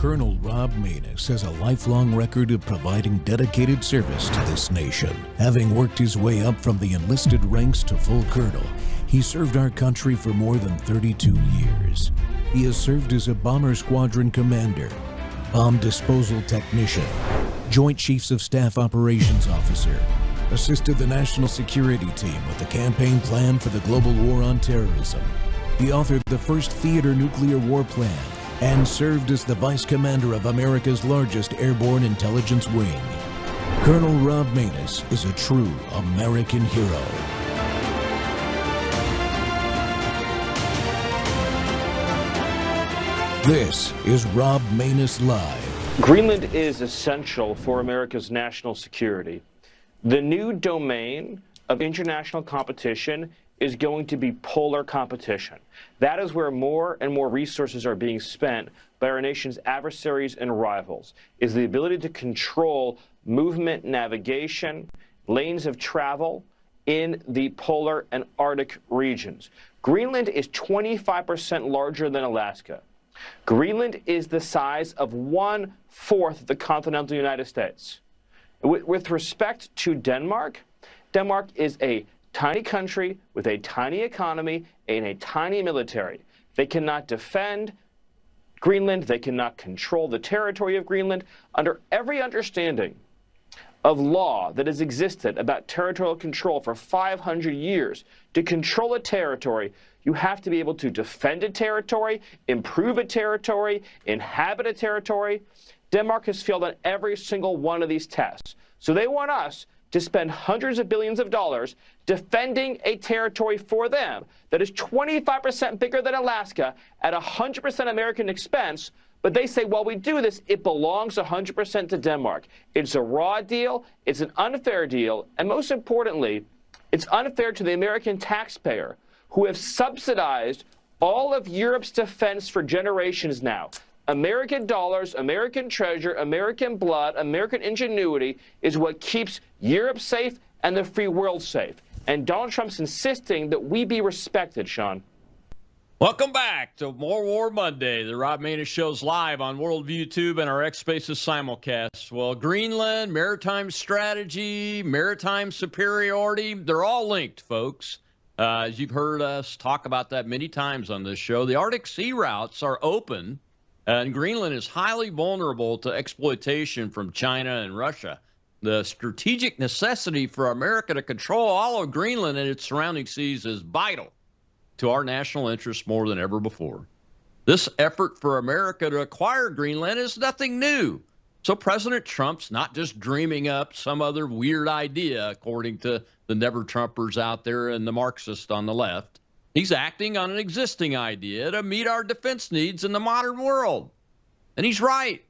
Colonel Rob Maness has a lifelong record of providing dedicated service to this nation. Having worked his way up from the enlisted ranks to full colonel, he served our country for more than 32 years. He has served as a bomber squadron commander, bomb disposal technician, Joint Chiefs of Staff operations officer, assisted the national security team with the campaign plan for the global war on terrorism. He authored the first theater nuclear war plan and served as the vice commander of America's largest airborne intelligence wing. Colonel Rob Maness is a true American hero. This is Rob Maness Live. Greenland is essential for America's national security. The new domain of international competition is going to be polar competition. That is where more and more resources are being spent by our nation's adversaries and rivals, is the ability to control movement, navigation, lanes of travel in the polar and Arctic regions. Greenland is 25% larger than Alaska. Greenland is the size of 1/4 of the continental United States. With respect to Denmark, Denmark is a tiny country with a tiny economy and a tiny military. They cannot defend Greenland. They cannot control the territory of Greenland. Under every understanding of law that has existed about territorial control for 500 years, to control a territory, you have to be able to defend a territory, improve a territory, inhabit a territory. Denmark has failed on every single one of these tests. So they want us to spend hundreds of billions of dollars defending a territory for them that is 25% bigger than Alaska at 100% American expense. But they say, while we do this, it belongs 100% to Denmark. It's a raw deal. It's an unfair deal. And most importantly, it's unfair to the American taxpayer, who have subsidized all of Europe's defense for generations now. American dollars, American treasure, American blood, American ingenuity is what keeps Europe safe and the free world safe. And Donald Trump's insisting that we be respected, Sean. Welcome back to More War Monday. The Rob Maness Show's live on Worldview Tube and our X Spaces simulcast. Well, Greenland, maritime strategy, maritime superiority, they're all linked, folks. As you've heard us talk about that many times on this show, the Arctic sea routes are open, and Greenland is highly vulnerable to exploitation from China and Russia. The strategic necessity for America to control all of Greenland and its surrounding seas is vital to our national interests more than ever before. This effort for America to acquire Greenland is nothing new. So President Trump's not just dreaming up some other weird idea, according to the never-Trumpers out there and the Marxists on the left. He's acting on an existing idea to meet our defense needs in the modern world. And he's right.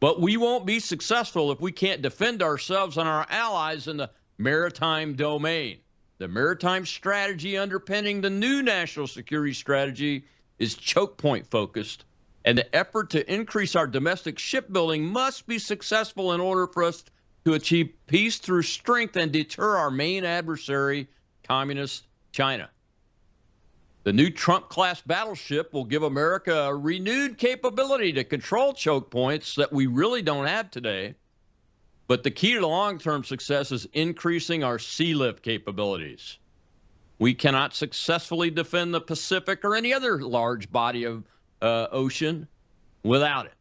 But we won't be successful if we can't defend ourselves and our allies in the maritime domain. The maritime strategy underpinning the new national security strategy is choke point focused, and the effort to increase our domestic shipbuilding must be successful in order for us to achieve peace through strength and deter our main adversary, Communist China. The new Trump-class battleship will give America a renewed capability to control choke points that we really don't have today. But the key to long-term success is increasing our sea lift capabilities. We cannot successfully defend the Pacific or any other large body of ocean without it.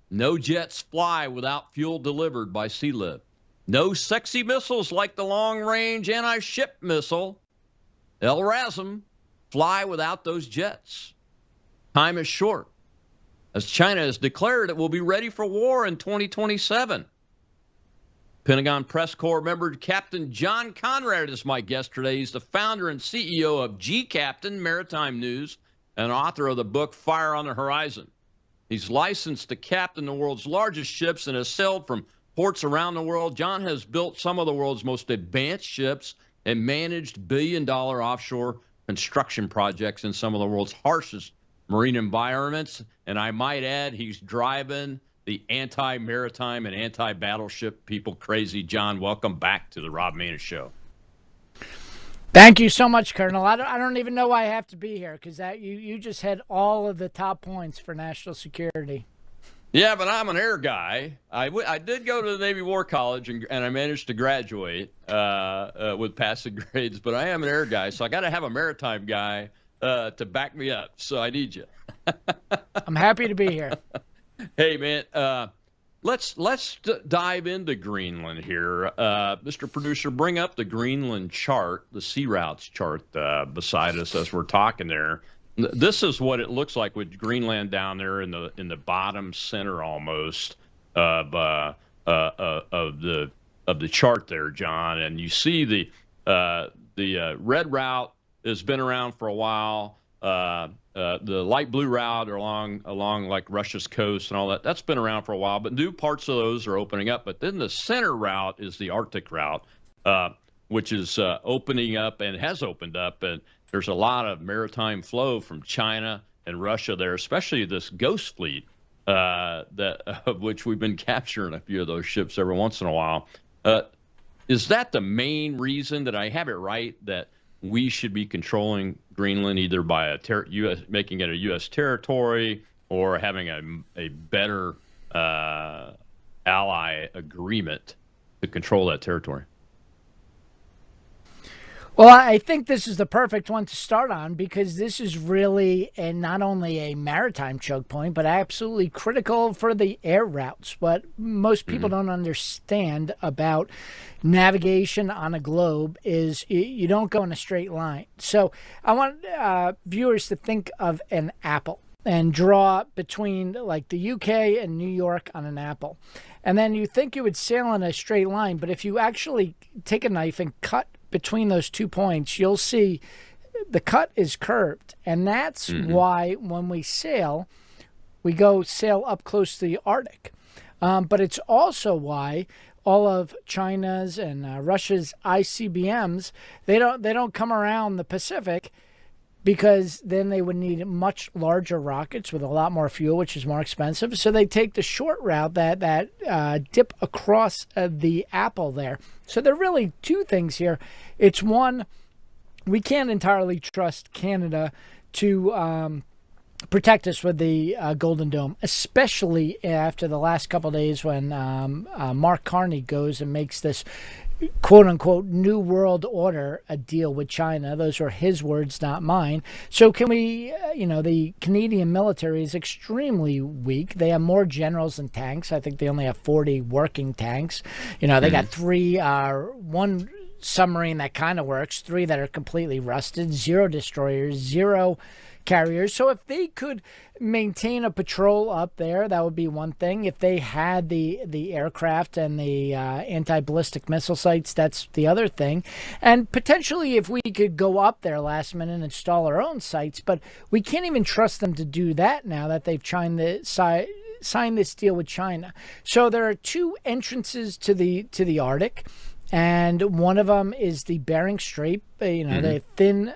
No jets fly without fuel delivered by sea lift. No sexy missiles like the long-range anti-ship missile, LRASM, fly without those jets. Time is short, as China has declared it will be ready for war in 2027. Pentagon Press Corps member Captain John Conrad is my guest today. He's the founder and CEO of G-Captain Maritime News and author of the book Fire on the Horizon. He's licensed to captain the world's largest ships and has sailed from ports around the world. John has built some of the world's most advanced ships and managed billion-dollar offshore construction projects in some of the world's harshest marine environments. And I might add, he's driving the anti-maritime and anti-battleship people crazy. John, welcome back to the Rob Maness Show. Thank you so much, Colonel. I don't even know why I have to be here, because you just had all of the top points for national security. Yeah, but I'm an air guy. I did go to the Navy War College, and I managed to graduate with passing grades, but I am an air guy, so I got to have a maritime guy to back me up. So I need you. I'm happy to be here. Hey, man, let's dive into Greenland here. Mr. Producer, bring up the Greenland chart, the sea routes chart beside us as we're talking there. This is what it looks like with Greenland down there in the bottom center almost of the chart there, John. And you see the red route has been around for a while. The light blue route along like Russia's coast and all that, that's been around for a while, but new parts of those are opening up. But then the center route is the Arctic route, which is opening up and has opened up. And there's a lot of maritime flow from China and Russia there, especially this Ghost Fleet, of which we've been capturing a few of those ships every once in a while. Is that the main reason, that I have it right, that we should be controlling Greenland either by making it a U.S. territory or having a better ally agreement to control that territory? Well, I think this is the perfect one to start on, because this is really not only a maritime choke point, but absolutely critical for the air routes. What most people don't understand about navigation on a globe is you don't go in a straight line. So I want viewers to think of an apple and draw between like the UK and New York on an apple. And then you think you would sail in a straight line, but if you actually take a knife and cut between those 2 points, you'll see the cut is curved. And that's why when we sail, we go sail up close to the Arctic. But it's also why all of China's and Russia's ICBMs, they don't come around the Pacific, because then they would need much larger rockets with a lot more fuel, which is more expensive. So they take the short route that dip across the apple there. So there are really two things here. It's one, we can't entirely trust Canada to protect us with the Golden Dome, especially after the last couple of days when Mark Carney goes and makes this quote-unquote New World Order a deal with China. Those are his words, not mine. So can we, the Canadian military is extremely weak. They have more generals than tanks. I think they only have 40 working tanks. They got one submarine that kind of works, 3 that are completely rusted, 0 destroyers, 0 carriers. So if they could maintain a patrol up there, that would be one thing. If they had the aircraft and the anti-ballistic missile sites, that's the other thing. And potentially if we could go up there last minute and install our own sites, but we can't even trust them to do that now that they've signed this deal with China. So there are 2 entrances to the Arctic, and one of them is the Bering Strait, the thin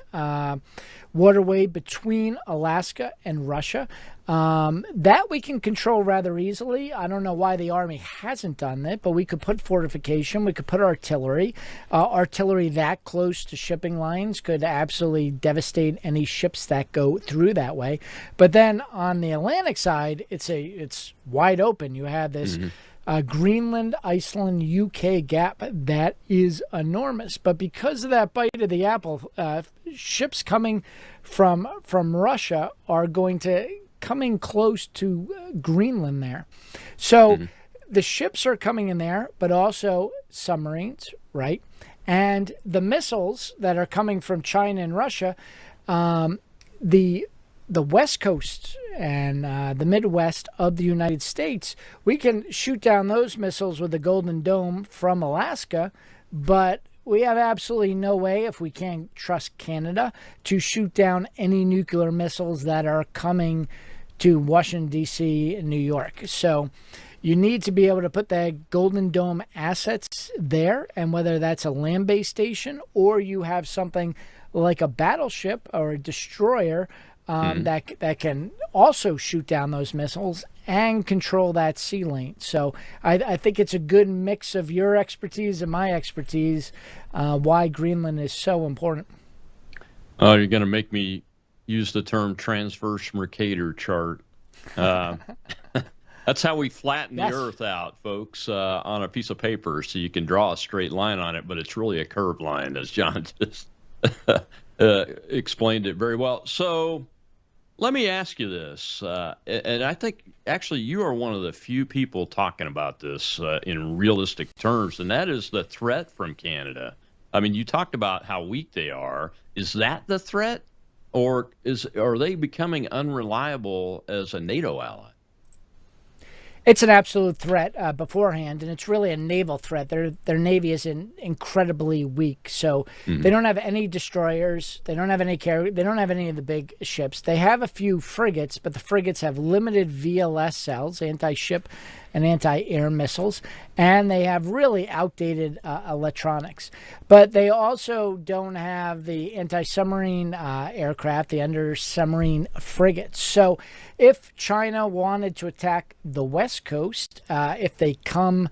waterway between Alaska and Russia. That we can control rather easily. I don't know why the Army hasn't done it, but we could put fortification, we could put artillery. Artillery that close to shipping lines could absolutely devastate any ships that go through that way. But then on the Atlantic side, it's wide open. You have this Greenland, Iceland, UK gap that is enormous. But because of that bite of the apple, ships coming from Russia are going to coming close to Greenland there. So the ships are coming in there, but also submarines, right? And the missiles that are coming from China and Russia, the West Coast and the Midwest of the United States, we can shoot down those missiles with the Golden Dome from Alaska, but we have absolutely no way, if we can't trust Canada, to shoot down any nuclear missiles that are coming to Washington, D.C. and New York. So you need to be able to put the Golden Dome assets there, and whether that's a land-based station or you have something like a battleship or a destroyer that can also shoot down those missiles and control that sea lane. So I think it's a good mix of your expertise and my expertise, why Greenland is so important. Oh, you're going to make me use the term transverse Mercator chart. That's how we flatten Yes. the Earth out, folks, on a piece of paper, so you can draw a straight line on it, but it's really a curved line, as John just explained it very well. So let me ask you this, and I think actually you are one of the few people talking about this in realistic terms, and that is the threat from Canada. I mean, you talked about how weak they are. Is that the threat, or are they becoming unreliable as a NATO ally? It's an absolute threat beforehand, and it's really a naval threat. Their navy is incredibly weak, so they don't have any destroyers. They don't have any they don't have any of the big ships. They have a few frigates, but the frigates have limited VLS cells, anti-ship and anti-air missiles, and they have really outdated electronics. But they also don't have the anti-submarine aircraft, the under-submarine frigates. So if China wanted to attack the West Coast, if they come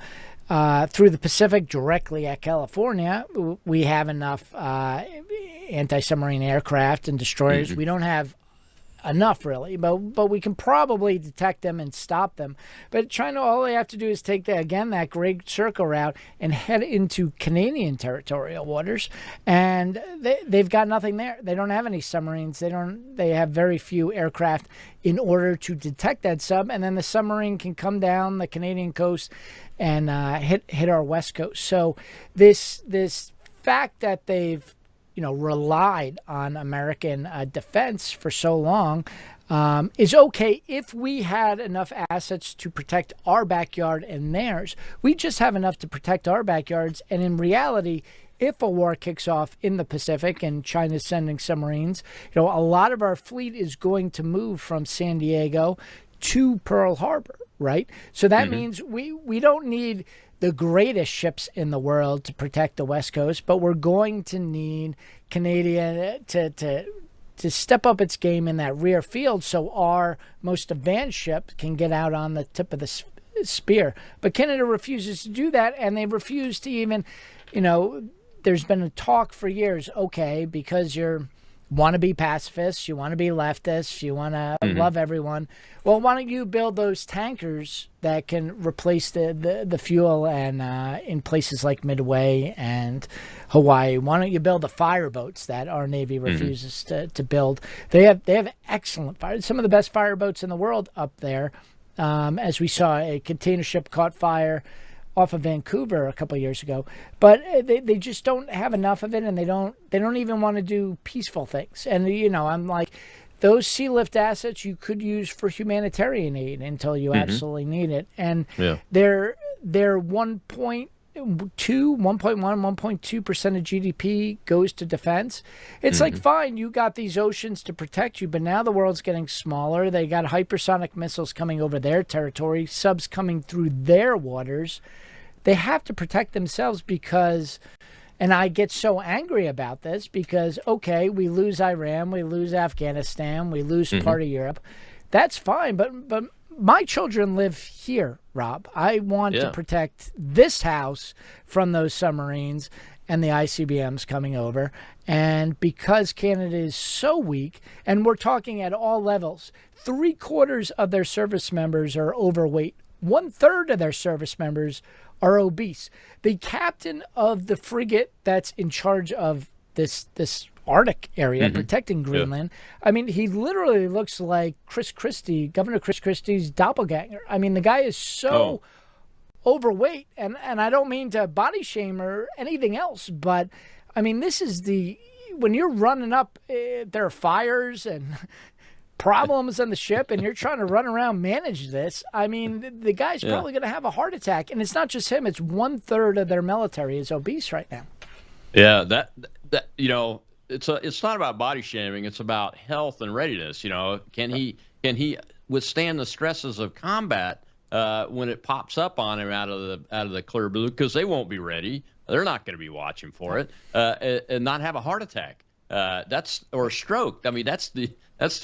through the Pacific directly at California, we have enough anti-submarine aircraft and destroyers. We don't have enough, really, but we can probably detect them and stop them. But China, all they have to do is take that Great Circle route and head into Canadian territorial waters, and they've got nothing there. They don't have any submarines. They have very few aircraft in order to detect that sub, and then the submarine can come down the Canadian coast and hit our west coast. So this fact that they've relied on American defense for so long is okay if we had enough assets to protect our backyard and theirs. We just have enough to protect our backyards, and in reality, if a war kicks off in the Pacific and China's sending submarines, a lot of our fleet is going to move from San Diego to Pearl Harbor, right? So that means we don't need the greatest ships in the world to protect the West Coast, but we're going to need Canadian to step up its game in that rear field so our most advanced ship can get out on the tip of the spear. But Canada refuses to do that, and they refuse to even, there's been a talk for years, okay, because you want to be pacifists, you want to be leftists, you want to love everyone. Well, why don't you build those tankers that can replace the fuel and in places like Midway and Hawaii? Why don't you build the fire boats that our Navy refuses to build? They have excellent fire, some of the best fire boats in the world up there. As we saw, a container ship caught fire off of Vancouver a couple of years ago, but they just don't have enough of it, and they don't even want to do peaceful things. And I'm like, those sea lift assets you could use for humanitarian aid until you absolutely need it. And they're 1.2, 1.2% of GDP goes to defense. It's like, fine, you got these oceans to protect you, but now the world's getting smaller. They got hypersonic missiles coming over their territory, subs coming through their waters. They have to protect themselves because, and I get so angry about this because, okay, we lose Iran, we lose Afghanistan, we lose part of Europe. That's fine, but my children live here, Rob. I want to protect this house from those submarines and the ICBMs coming over. And because Canada is so weak, and we're talking at all levels, 3/4 of their service members are overweight. 1/3 of their service members are obese. The captain of the frigate that's in charge of this Arctic area protecting Greenland, I mean, he literally looks like Governor Chris Christie's doppelganger. I mean, the guy is so overweight, and I don't mean to body shame or anything else, but I mean, this is when you're running up, there are fires and problems on the ship, and you're trying to run around manage this. I mean, the guy's probably going to have a heart attack, and it's not just him. It's 1/3 of their military is obese right now. Yeah, that it's not about body shaming. It's about health and readiness. Can he withstand the stresses of combat when it pops up on him out of the clear blue? Because they won't be ready. They're not going to be watching for it, and not have a heart attack. Or a stroke. I mean, that's the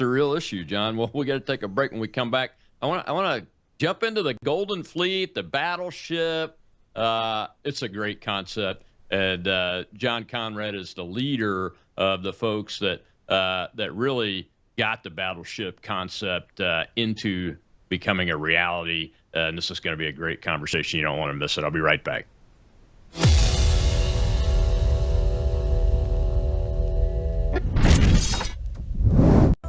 real issue, John. Well, we got to take a break. When we come back, I want to jump into the Golden Fleet, the battleship. It's a great concept, and John Conrad is the leader of the folks that really got the battleship concept into becoming a reality. And this is going to be a great conversation. You don't want to miss it. I'll be right back.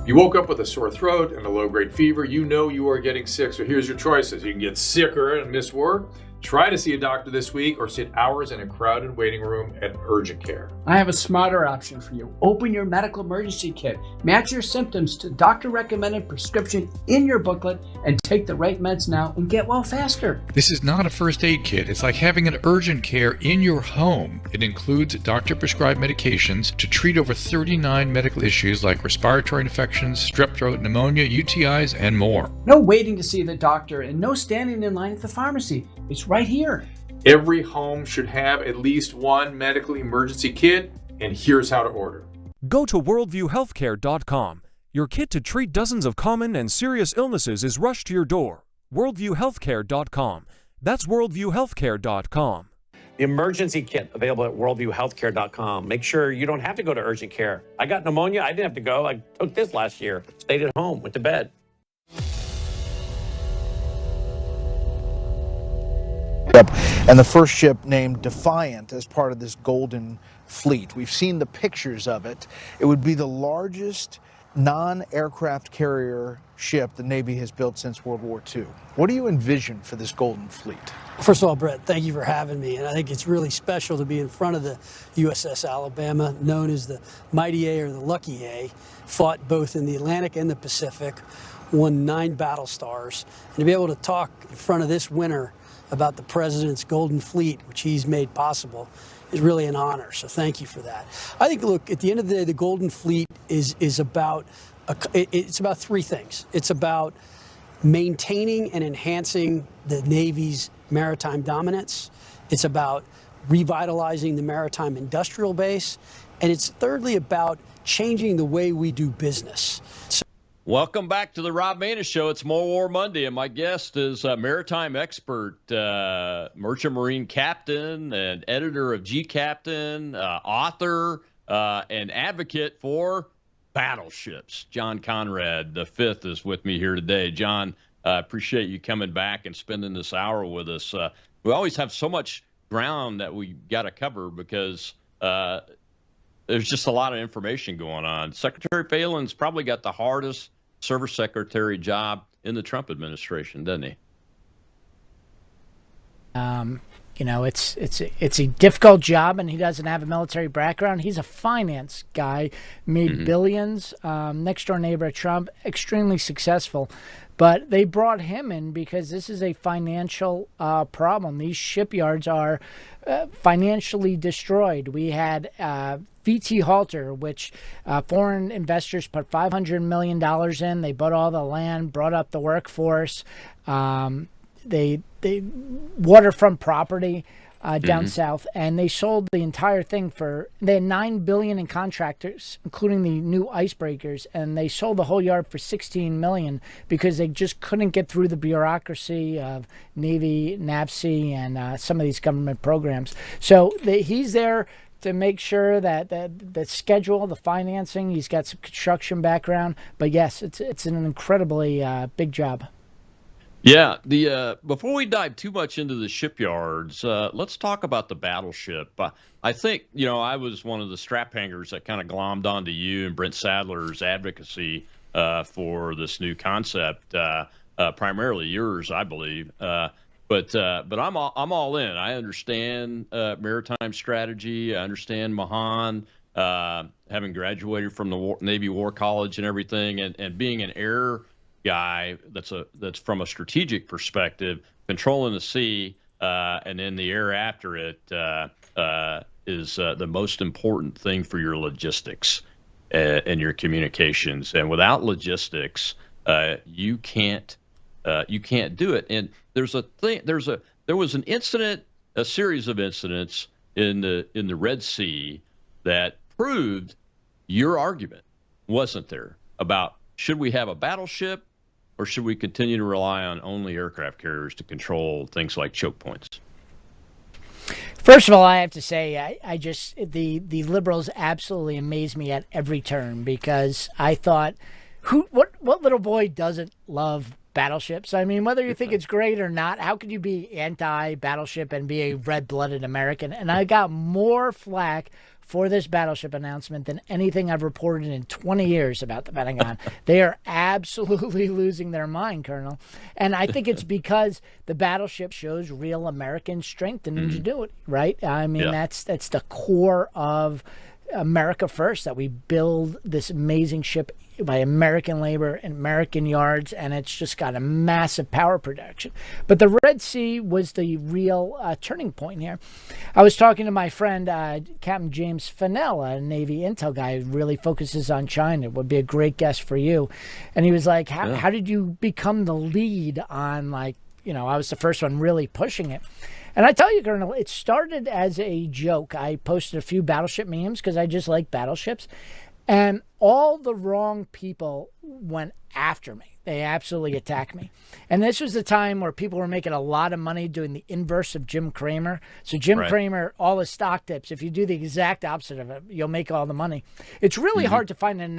You woke up with a sore throat and a low-grade fever, you know you are getting sick, so here's your choices. You can get sicker and miss work, try to see a doctor this week, or sit hours in a crowded waiting room at urgent care. I have a smarter option for you. Open your medical emergency kit. Match your symptoms to doctor-recommended prescription in your booklet and take the right meds now and get well faster. This is not a first aid kit. It's like having an urgent care in your home. It includes doctor-prescribed medications to treat over 39 medical issues like respiratory infections, strep throat, pneumonia, UTIs, and more. No waiting to see the doctor and no standing in line at the pharmacy. It's right here. Every home should have at least one medical emergency kit, and here's how to order. Go to worldviewhealthcare.com. Your kit to treat dozens of common and serious illnesses is rushed to your door. worldviewhealthcare.com. That's worldviewhealthcare.com. The emergency kit available at worldviewhealthcare.com. Make sure you don't have to go to urgent care. I got pneumonia. I didn't have to go. I took this last year. Stayed at home, went to bed. And the first ship named Defiant as part of this Golden Fleet. We've seen the pictures of it. It would be the largest non-aircraft carrier ship the Navy has built since World War II. What do you envision for this Golden Fleet? First of all, Brett, thank you for having me. And I think it's really special to be in front of the USS Alabama, known as the Mighty A or the Lucky A, fought both in the Atlantic and the Pacific, won 9 battle stars. And to be able to talk in front of this winter about the President's Golden Fleet, which he's made possible, is really an honor. So thank you for that. I think, look, at the end of the day, the Golden Fleet is about it's about 3 things. It's about maintaining and enhancing the Navy's maritime dominance. It's about revitalizing the maritime industrial base. And it's thirdly about changing the way we do business. Welcome back to the Rob Maness Show. It's More War Monday, and my guest is a maritime expert, merchant marine captain and editor of G Captain, author, and advocate for battleships. John Conrad V is with me here today. John, appreciate you coming back and spending this hour with us. We always have so much ground that we got to cover because there's just a lot of information going on. Secretary Phelan's probably got the hardest service secretary job in the Trump administration, doesn't he? You know, it's a difficult job, and he doesn't have a military background. He's a finance guy, made billions, next door neighbor of Trump, extremely successful. But they brought him in because this is a financial problem. These shipyards are financially destroyed. We had VT Halter, which foreign investors put $500 million in. They bought all the land, brought up the workforce. They waterfront property down south, and they sold the entire thing they had $9 billion in contractors, including the new icebreakers, and they sold the whole yard for $16 million because they just couldn't get through the bureaucracy of Navy, NAVSEA, and some of these government programs. So he's there to make sure that the schedule, the financing, he's got some construction background, but yes, it's an incredibly big job. Yeah, before we dive too much into the shipyards, let's talk about the battleship. I think, I was one of the strap hangers that kind of glommed onto you and Brent Sadler's advocacy for this new concept, primarily yours, I believe. But I'm all in. I understand maritime strategy. I understand Mahan, having graduated from the Navy War College and everything, and being an air guy that's from a strategic perspective, controlling the sea and in the air after it is the most important thing for your logistics and your communications. And without logistics, you can't do it. And there was an incident, a series of incidents in the Red Sea that proved your argument, wasn't there, about should we have a battleship or should we continue to rely on only aircraft carriers to control things like choke points? First of all, I have to say, I just the liberals absolutely amaze me at every turn, because I thought, what little boy doesn't love battleships. I mean, whether you think it's great or not, how could you be anti-battleship and be a red-blooded American? And I got more flack for this battleship announcement than anything I've reported in 20 years about the Pentagon. They are absolutely losing their mind, Colonel. And I think it's because the battleship shows real American strength and ingenuity, right? I mean, that's the core of America First, that we build this amazing ship by American labor and American yards, and it's just got a massive power production. But the Red Sea was the real turning point here. I was talking to my friend, Captain James Fennell, a Navy intel guy who really focuses on China, would be a great guest for you. And he was like, how did you become the lead on, like, you know, I was the first one really pushing it. And I tell you, Colonel, it started as a joke. I posted a few battleship memes because I just like battleships. And all the wrong people went after me. They absolutely attacked me. And this was the time where people were making a lot of money doing the inverse of Jim Cramer. So Jim Cramer, all his stock tips, if you do the exact opposite of it, you'll make all the money. It's really hard to find an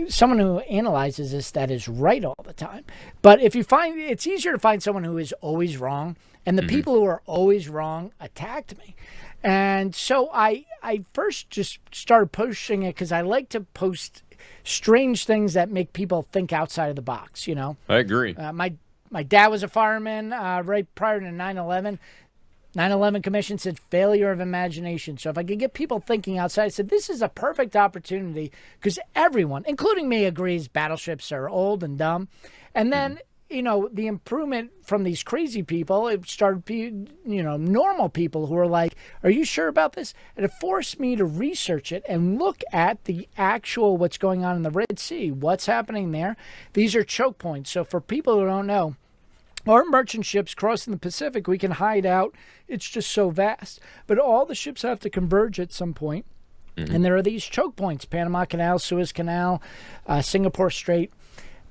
someone who analyzes this that is right all the time. But if you find, it's easier to find someone who is always wrong. And the people who are always wrong attacked me. And so I first just started posting it because I like to post strange things that make people think outside of the box, you know. I agree. My dad was a fireman right prior to 9/11. 9/11 Commission said failure of imagination. So if I could get people thinking outside, I said this is a perfect opportunity because everyone, including me, agrees battleships are old and dumb. And then you know, the improvement from these crazy people, it started, you know, normal people who were like, are you sure about this? And it forced me to research it and look at the actual what's going on in the Red Sea, what's happening there. These are choke points. So for people who don't know, our merchant ships crossing the Pacific, we can hide out. It's just so vast. But all the ships have to converge at some point. And there are these choke points, Panama Canal, Suez Canal, Singapore Strait.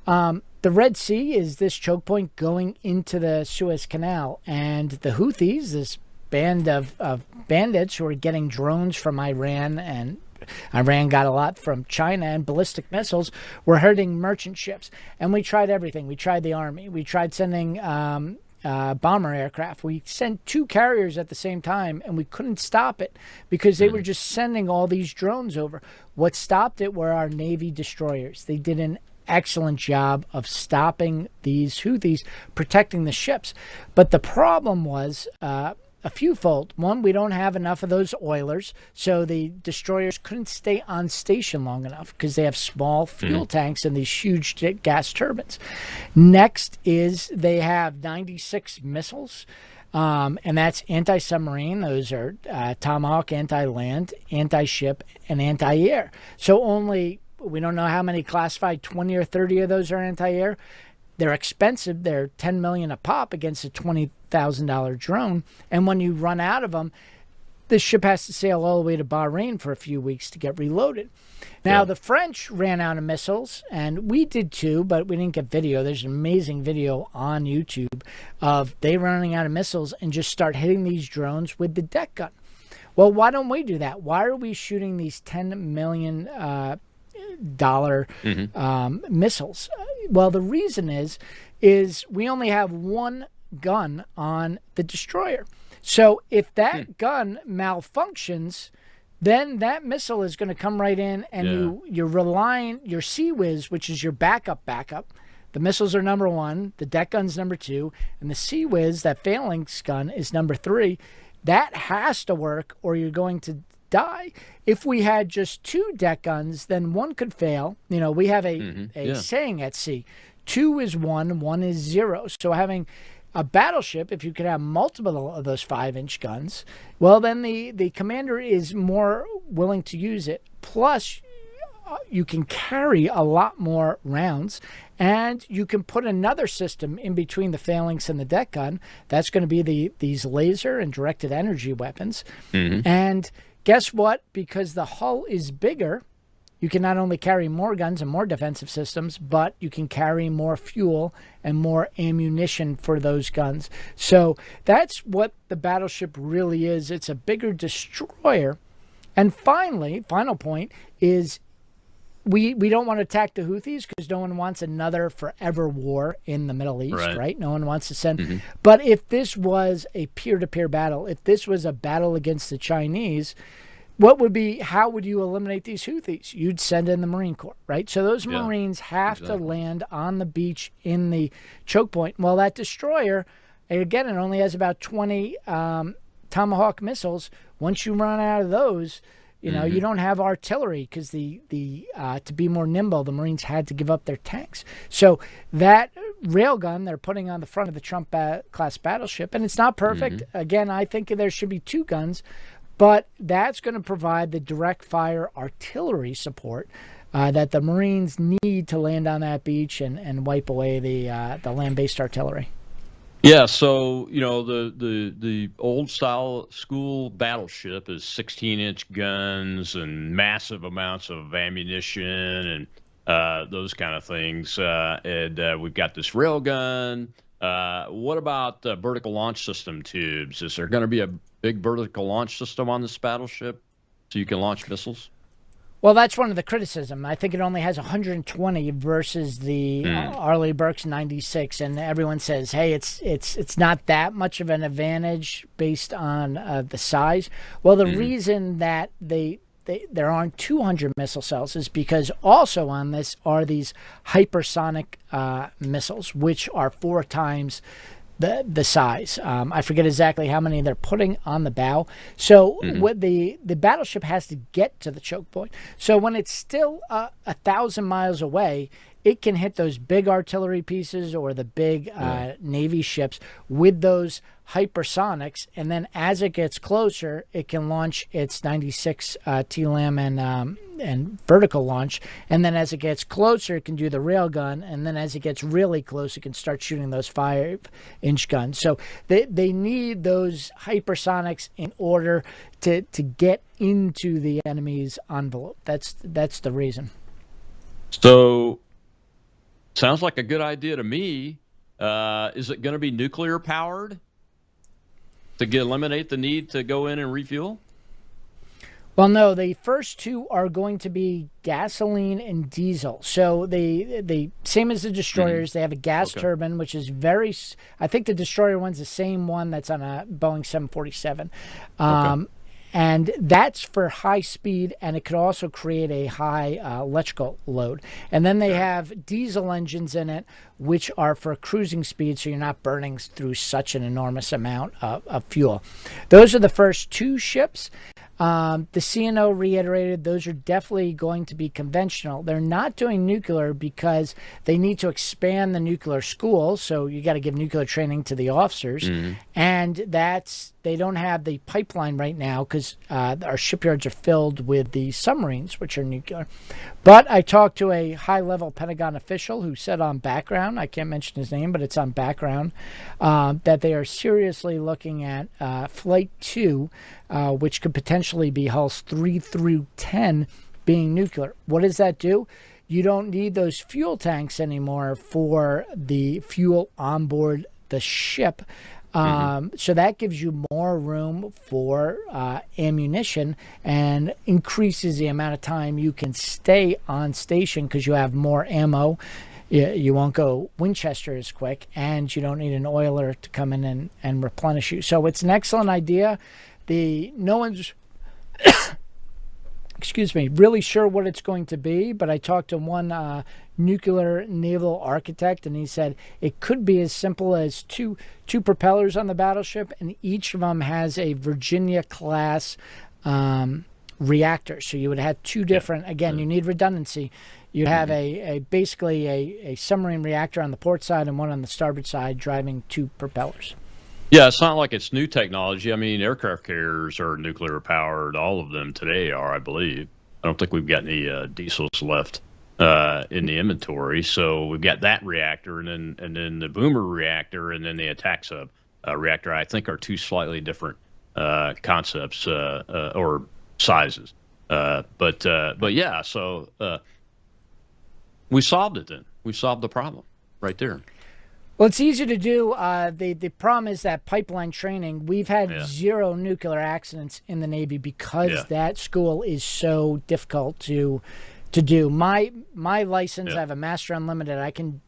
The Red Sea is this choke point going into the Suez Canal, and the Houthis, this band of bandits who are getting drones from Iran, and Iran got a lot from China, and ballistic missiles, were hurting merchant ships. And we tried everything. We tried the Army. We tried sending bomber aircraft. We sent 2 carriers at the same time, and we couldn't stop it because they were just sending all these drones over. What stopped it were our Navy destroyers. They did an excellent job of stopping these Houthis, protecting the ships. But the problem was a fewfold. One, we don't have enough of those oilers, so the destroyers couldn't stay on station long enough because they have small fuel tanks and these huge gas turbines. Next is they have 96 missiles, and that's anti-submarine. Those are Tomahawk anti-land, anti-ship, and anti-air. So only, we don't know how many classified, 20 or 30 of those are anti-air. They're expensive. They're $10 million a pop against a $20,000 drone. And when you run out of them, the ship has to sail all the way to Bahrain for a few weeks to get reloaded. Now, the French ran out of missiles, and we did too, but we didn't get video. There's an amazing video on YouTube of they running out of missiles and just start hitting these drones with the deck gun. Well, why don't we do that? Why are we shooting these $10 million missiles? Well, the reason is we only have one gun on the destroyer. So if that gun malfunctions, then that missile is going to come right in, and you're relying, your Sea Whiz, which is your backup. The missiles are number 1, the deck gun's number 2, and the Sea Whiz, that phalanx gun, is number 3. That has to work or you're going to die. If we had just 2 deck guns, then one could fail. You know, we have a saying at sea, 2 is 1, 1 is 0. So having a battleship, if you could have multiple of those 5-inch guns, well, then the commander is more willing to use it. Plus, you can carry a lot more rounds, and you can put another system in between the phalanx and the deck gun. That's going to be these laser and directed energy weapons. And guess what? Because the hull is bigger, you can not only carry more guns and more defensive systems, but you can carry more fuel and more ammunition for those guns. So that's what the battleship really is. It's a bigger destroyer. And finally, final point is we don't want to attack the Houthis because no one wants another forever war in the Middle East, right? No one wants to send. But if this was a peer-to-peer battle, if this was a battle against the Chinese, how would you eliminate these Houthis? You'd send in the Marine Corps, right? So those Marines have to land on the beach in the choke point. Well, that destroyer, again, it only has about 20 Tomahawk missiles. Once you run out of those, you don't have artillery because to be more nimble, the Marines had to give up their tanks. So that railgun they're putting on the front of the Trump-class battleship, and it's not perfect. Again, I think there should be 2 guns, but that's going to provide the direct fire artillery support that the Marines need to land on that beach and wipe away the land-based artillery. Yeah, so the old style school battleship is 16-inch guns and massive amounts of ammunition and those kind of things. And we've got this railgun. What about vertical launch system tubes? Is there going to be a big vertical launch system on this battleship so you can launch missiles? Well, that's one of the criticism. I think it only has 120 versus the Arleigh Burke's 96, and everyone says, "Hey, it's not that much of an advantage based on the size." Well, the reason that there aren't 200 missile cells is because also on this are these hypersonic missiles, which are 4 times the size. I forget exactly how many they're putting on the bow. So what the battleship has to get to the choke point. So when it's still 1,000 miles away, it can hit those big artillery pieces or the big Navy ships with those hypersonics, and then as it gets closer, it can launch its 96 TLAM and vertical launch, and then as it gets closer, it can do the railgun, and then as it gets really close, it can start shooting those 5-inch guns. So they need those hypersonics in order to get into the enemy's envelope. That's the reason. So sounds like a good idea to me. Is it going to be nuclear powered to eliminate the need to go in and refuel? Well, no, the first 2 are going to be gasoline and diesel. So they same as the destroyers, they have a gas turbine, which is I think the destroyer one's the same one that's on a Boeing 747. And that's for high speed, and it could also create a high electrical load. And then they have diesel engines in it, which are for cruising speed, so you're not burning through such an enormous amount of fuel. Those are the first 2 ships. The CNO reiterated those are definitely going to be conventional. They're not doing nuclear because they need to expand the nuclear school, so you got to give nuclear training to the officers. And they don't have the pipeline right now because our shipyards are filled with the submarines, which are nuclear. But I talked to a high-level Pentagon official who said on background, I can't mention his name, but it's on background, that they are seriously looking at Flight 2, which could potentially be hulls 3 through 10 being nuclear. What does that do? You don't need those fuel tanks anymore for the fuel on board the ship. So that gives you more room for ammunition and increases the amount of time you can stay on station because you have more ammo. You won't go Winchester as quick, and you don't need an oiler to come in and replenish you. So it's an excellent idea. No one's really sure what it's going to be, but I talked to one nuclear naval architect, and he said it could be as simple as two propellers on the battleship, and each of them has a Virginia-class reactor. So you would have 2 different, again, you need redundancy. You have basically a submarine reactor on the port side and one on the starboard side driving 2 propellers. Yeah, it's not like it's new technology. I mean, aircraft carriers are nuclear powered. All of them today are, I believe. I don't think we've got any diesels left in the inventory. So we've got that reactor, and then the boomer reactor, and then the attack sub reactor. I think are 2 slightly different concepts or sizes. But yeah, so we solved it then. We solved the problem right there. Well, it's easy to do. The problem is that pipeline training. We've had 0 nuclear accidents in the Navy because that school is so difficult to to do. My license, I have a Master Unlimited. I can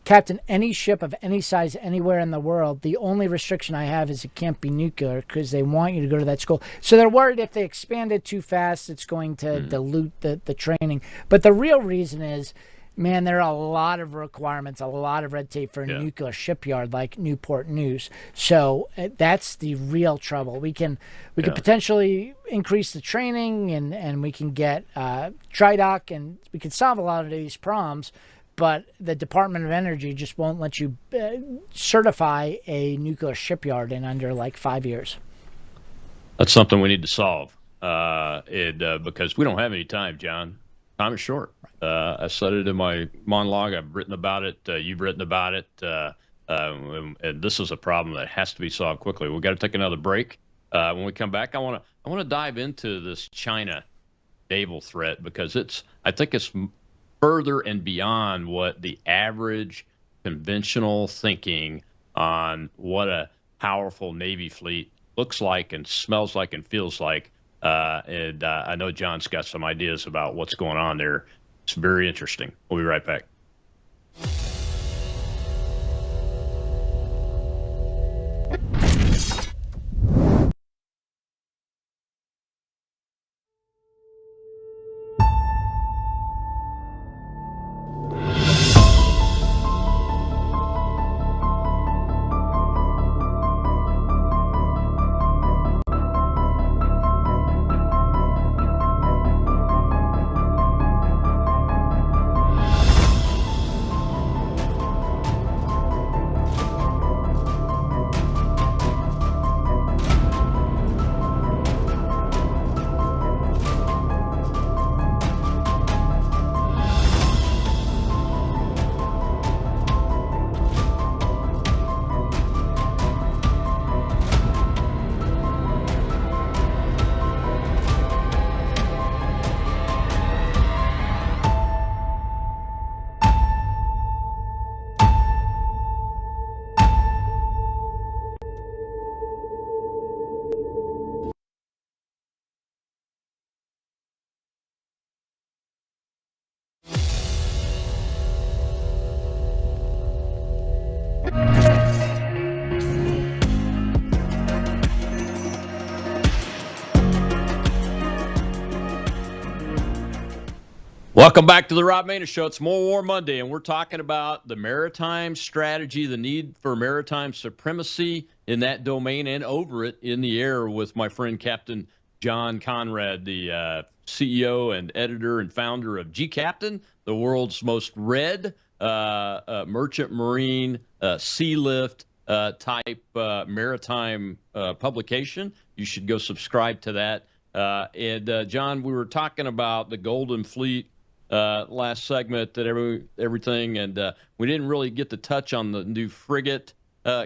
captain any ship of any size anywhere in the world. The only restriction I have is it can't be nuclear because they want you to go to that school. So they're worried if they expand it too fast, it's going to dilute the training. But the real reason is, man, there are a lot of requirements, a lot of red tape for a nuclear shipyard like Newport News. So that's the real trouble. We can potentially increase the training and we can get dry dock and we can solve a lot of these problems. But the Department of Energy just won't let you certify a nuclear shipyard in under like 5 years. That's something we need to solve because we don't have any time, John. Time is short. I said it in my monologue. I've written about it. You've written about it. And this is a problem that has to be solved quickly. We've got to take another break. When we come back, I want to dive into this China naval threat because I think it's further and beyond what the average conventional thinking on what a powerful Navy fleet looks like and smells like and feels like. And I know John's got some ideas about what's going on there. It's very interesting. We'll be right back. Welcome back to the Rob Maness Show. It's More War Monday, and we're talking about the maritime strategy, the need for maritime supremacy in that domain and over it in the air with my friend Captain John Conrad, the CEO and editor and founder of G-Captain, the world's most read merchant marine sea lift type maritime publication. You should go subscribe to that. And John, we were talking about the Golden Fleet last segment, that everything, and we didn't really get to touch on the new frigate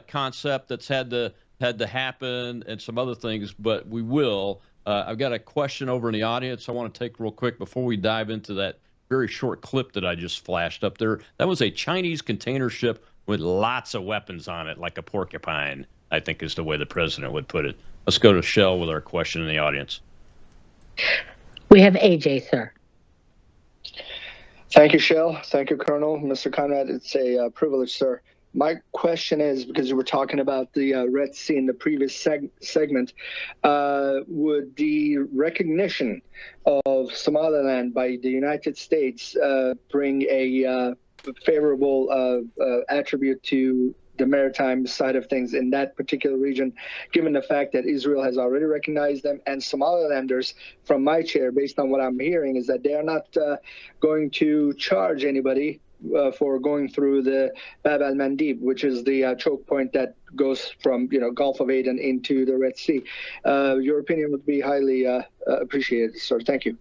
concept that's had to happen and some other things, but we will. I've got a question over in the audience I want to take real quick before we dive into that very short clip that I just flashed up there. That was a Chinese container ship with lots of weapons on it, like a porcupine, I think is the way the president would put it. Let's go to Shell with our question in the audience. We have AJ, sir. Thank you, Shell. Thank you, Colonel. Mr. Conrad, it's a privilege, sir. My question is, because you were talking about the Red Sea in the previous segment, would the recognition of Somaliland by the United States bring a favorable attribute to the maritime side of things in that particular region, given the fact that Israel has already recognized them, and Somalilanders, from my chair, based on what I'm hearing, is that they are not going to charge anybody for going through the Bab al-Mandeb, which is the choke point that goes from Gulf of Aden into the Red Sea. Your opinion would be highly appreciated, sir. Thank you.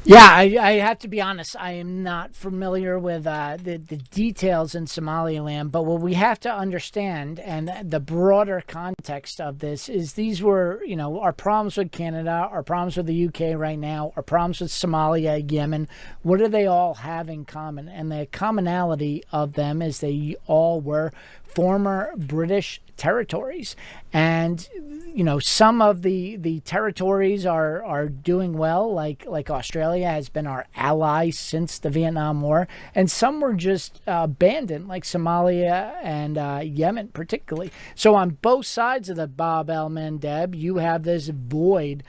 Yeah, I have to be honest. I am not familiar with the details in Somaliland, but what we have to understand and the broader context of this is these were, our problems with Canada, our problems with the UK right now, our problems with Somalia, Yemen. What do they all have in common? And the commonality of them is they all were former British territories. And, some of the territories are doing well, like Australia has been our ally since the Vietnam War. And some were just abandoned, like Somalia and Yemen particularly. So on both sides of the Bab el-Mandeb, you have this void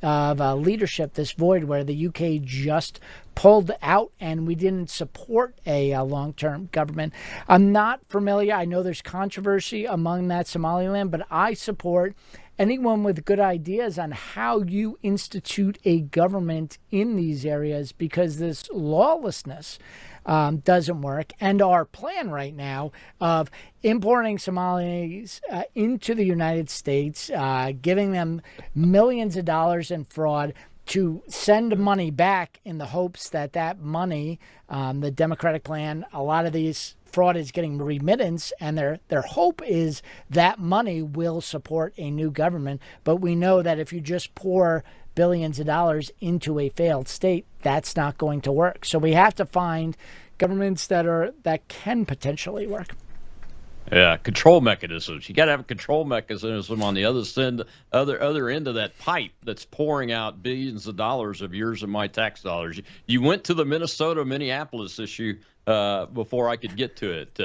of leadership, this void where the UK just pulled out and we didn't support a long-term government. I'm not familiar. I know there's controversy among that Somaliland, but I support anyone with good ideas on how you institute a government in these areas, because this lawlessness doesn't work. And our plan right now of importing Somalis into the United States, giving them millions of dollars in fraud to send money back in the hopes that money, the Democratic plan, a lot of these fraud is getting remittance, and their hope is that money will support a new government. But we know that if you just pour billions of dollars into a failed state, that's not going to work. So we have to find governments that can potentially work. Yeah, control mechanisms. You got to have a control mechanism on the other end of that pipe that's pouring out billions of dollars of yours and my tax dollars. You went to the Minnesota-Minneapolis issue before I could get to it.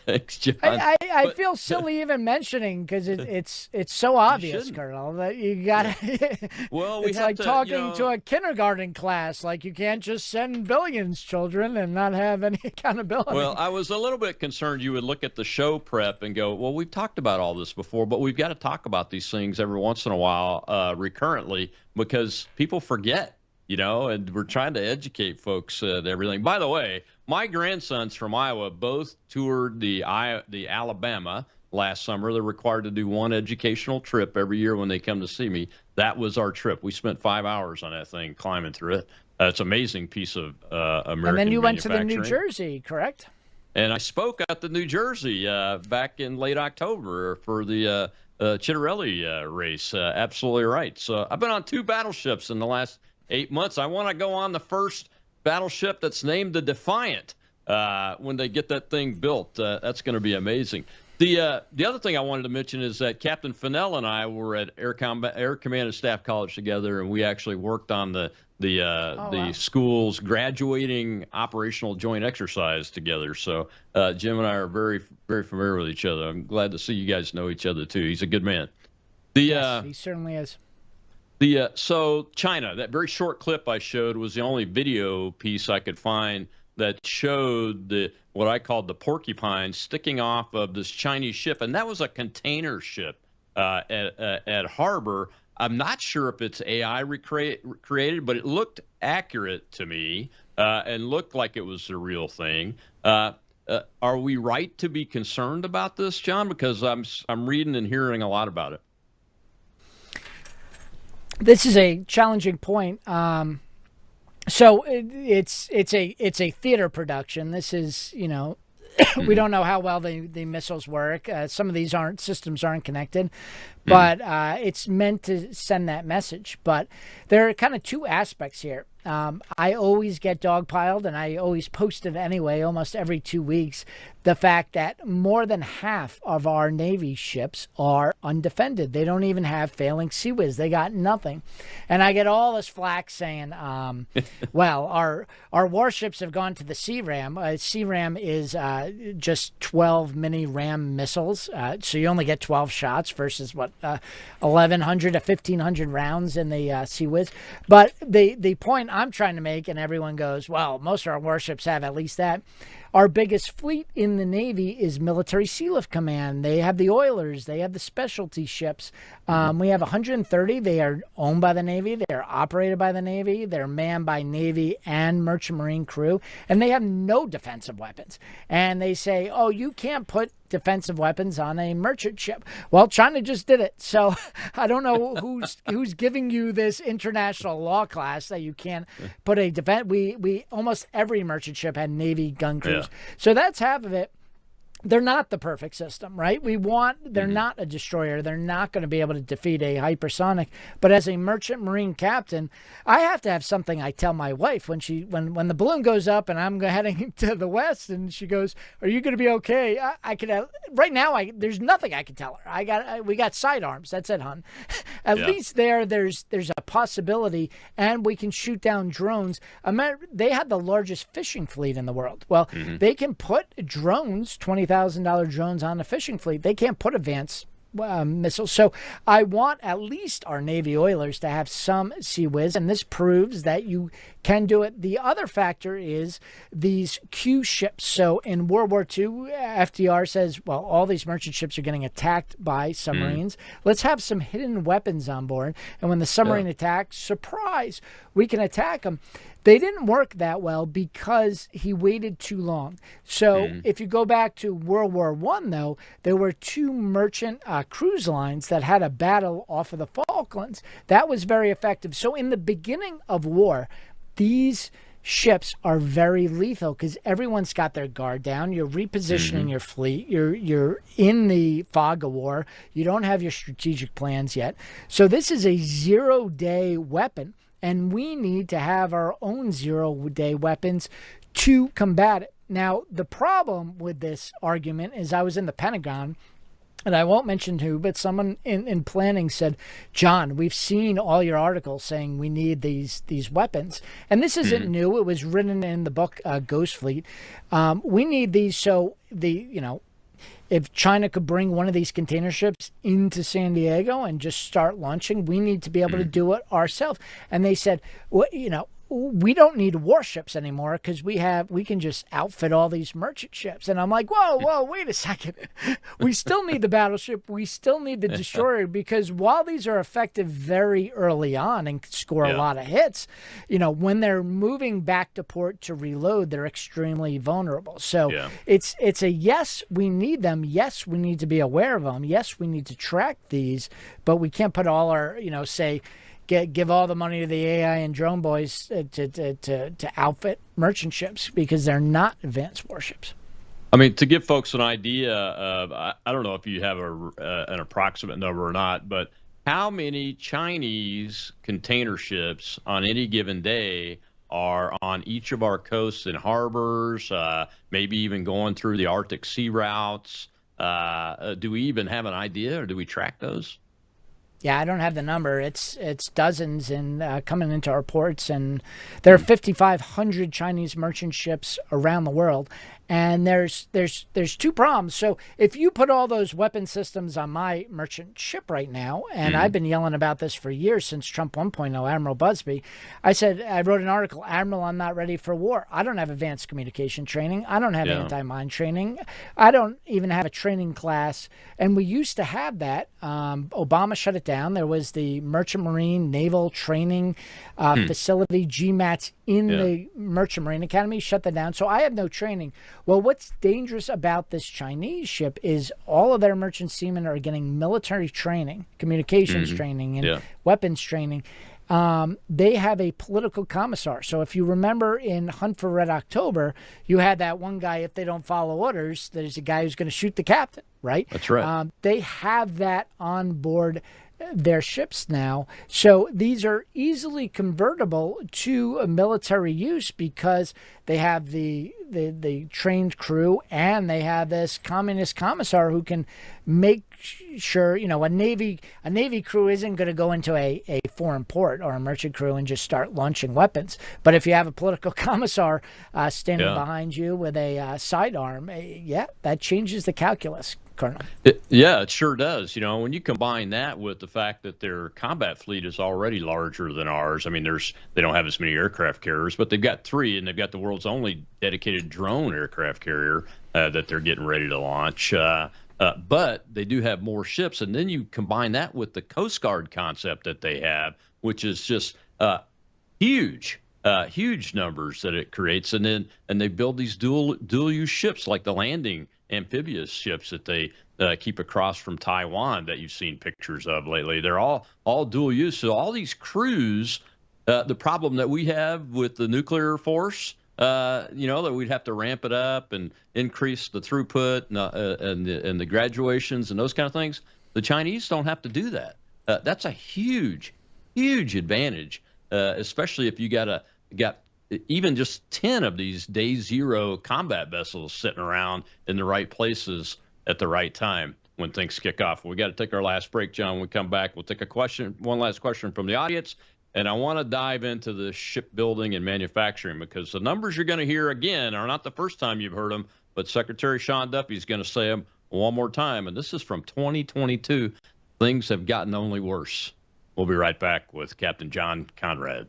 Thanks, John. I feel silly even mentioning, because it's so obvious, Colonel, that you got to. Well, it's like talking to a kindergarten class. Like, you can't just send billions, children, and not have any accountability. Well, I was a little bit concerned you would look at the show prep and go, well, we've talked about all this before, but we've got to talk about these things every once in a while, recurrently, because people forget. And we're trying to educate folks to everything. By the way, my grandsons from Iowa both toured the Alabama last summer. They're required to do one educational trip every year when they come to see me. That was our trip. We spent 5 hours on that thing climbing through it. It's an amazing piece of American And then you went to the manufacturing. New Jersey, correct? And I spoke at the New Jersey back in late October for the Chitterelli race. Absolutely right. So I've been on 2 battleships in the last 8 months. I want to go on the first battleship that's named the Defiant when they get that thing built. That's going to be amazing. The other thing I wanted to mention is that Captain Fennell and I were at Air Command and Staff College together, and we actually worked on the school's graduating operational joint exercise together. So Jim and I are very, very familiar with each other. I'm glad to see you guys know each other too. He's a good man. Yes, he certainly is. So China, that very short clip I showed was the only video piece I could find that showed what I called the porcupine sticking off of this Chinese ship, and that was a container ship at harbor. I'm not sure if it's AI created, but it looked accurate to me and looked like it was the real thing. Are we right to be concerned about this, John? Because I'm reading and hearing a lot about it. This is a challenging point. So it's a theater production. This is, we don't know how well the missiles work. Some of these systems aren't connected, but it's meant to send that message. But there are kind of 2 aspects here. I always get dogpiled, and I always post it anyway, almost every 2 weeks, the fact that more than half of our Navy ships are undefended. They don't even have failing Sea Whiz. They got nothing. And I get all this flack saying, well, our warships have gone to the CRAM. CRAM is just 12 mini RAM missiles. So you only get 12 shots versus, 1,100 to 1,500 rounds in the Sea Whiz. But the point I'm trying to make, and everyone goes, well, most of our warships have at least that. Our biggest fleet in the Navy is Military Sealift Command. They have the Oilers. They have the specialty ships. We have 130. They are owned by the Navy. They are operated by the Navy. They're manned by Navy and Merchant Marine crew. And they have no defensive weapons. And they say, oh, you can't put defensive weapons on a merchant ship. Well, China just did it. So I don't know who's giving you this international law class that you can't put a defense. We almost every merchant ship had Navy gun crews. Yeah. So that's half of it. They're not the perfect system, right? They're not a destroyer. They're not going to be able to defeat a hypersonic. But as a merchant marine captain, I have to have something I tell my wife when the balloon goes up and I'm heading to the west, and she goes, "Are you going to be okay?" I could right now. There's nothing I can tell her. We got sidearms. That's it, hon. At least there's a possibility, and we can shoot down drones. They had the largest fishing fleet in the world. Well, they can put drones, $20,000 drones on the fishing fleet. They can't put advanced missiles. So I want at least our Navy oilers to have some Sea Whiz, and this proves that you can do it. The other factor is these Q ships. So in World War II, FDR says, well, all these merchant ships are getting attacked by submarines. Let's have some hidden weapons on board. And when the submarine attacks, surprise, we can attack them. They didn't work that well because he waited too long. So if you go back to World War I, though, there were two merchant cruise lines that had a battle off of the Falklands. That was very effective. So in the beginning of war, these ships are very lethal because everyone's got their guard down. You're repositioning your fleet. You're in the fog of war. You don't have your strategic plans yet. So this is a 0-day weapon. And we need to have our own 0-day weapons to combat it. Now, the problem with this argument is I was in the Pentagon, and I won't mention who, but someone in planning said, "John, we've seen all your articles saying we need these weapons." And this isn't new. It was written in the book Ghost Fleet. We need these so if China could bring one of these container ships into San Diego and just start launching, we need to be able to do it ourselves. And they said, well, we don't need warships anymore because we can just outfit all these merchant ships. And I'm like, whoa, wait a second. We still need the battleship. We still need the destroyer, because while these are effective very early on and score a lot of hits, when they're moving back to port to reload, they're extremely vulnerable. So it's a yes, we need them. Yes, we need to be aware of them. Yes, we need to track these, but we can't put all our, give all the money to the AI and drone boys to outfit merchant ships because they're not advanced warships. I mean, to give folks an idea of, I don't know if you have an approximate number or not, but how many Chinese container ships on any given day are on each of our coasts and harbors, maybe even going through the Arctic sea routes? Do we even have an idea, or do we track those? Yeah, I don't have the number. It's dozens and coming into our ports, and there are 5,500 Chinese merchant ships around the world. And there's two problems. So if you put all those weapon systems on my merchant ship right now, and I've been yelling about this for years since Trump 1.0, Admiral Busby, I wrote an article, "Admiral, I'm not ready for war. I don't have advanced communication training. I don't have anti-mine training. I don't even have a training class." And we used to have that. Obama shut it down. There was the Merchant Marine Naval Training facility, GMATs, in the Merchant Marine Academy, shut that down. So I have no training. Well, what's dangerous about this Chinese ship is all of their merchant seamen are getting military training, communications training, and weapons training. They have a political commissar. So if you remember in Hunt for Red October, you had that one guy, if they don't follow orders, there's a guy who's going to shoot the captain, right? That's right. They have that on board their ships now. So these are easily convertible to a military use because they have the trained crew, and they have this communist commissar who can make sure, a Navy crew isn't going to go into a foreign port, or a merchant crew, and just start launching weapons. But if you have a political commissar standing behind you with a sidearm, that changes the calculus, Colonel. It sure does. When you combine that with the fact that their combat fleet is already larger than ours. I mean, they don't have as many aircraft carriers, but they've got 3, and they've got the world's only dedicated drone aircraft carrier that they're getting ready to launch. But they do have more ships, and then you combine that with the Coast Guard concept that they have, which is just huge. huge numbers that it creates. And they build these dual use ships, like the landing amphibious ships that they keep across from Taiwan that you've seen pictures of lately. They're all dual use. So all these crews, the problem that we have with the nuclear force, that we'd have to ramp it up and increase the throughput and the graduations and those kind of things. The Chinese don't have to do that. That's a huge advantage, especially if you got even just 10 of these day zero combat vessels sitting around in the right places at the right time when things kick off. We got to take our last break, John. When we come back, we'll take one last question from the audience. And I want to dive into the shipbuilding and manufacturing, because the numbers you're going to hear again are not the first time you've heard them, but Secretary Sean Duffy is going to say them one more time. And this is from 2022. Things have gotten only worse. We'll be right back with Captain John Conrad.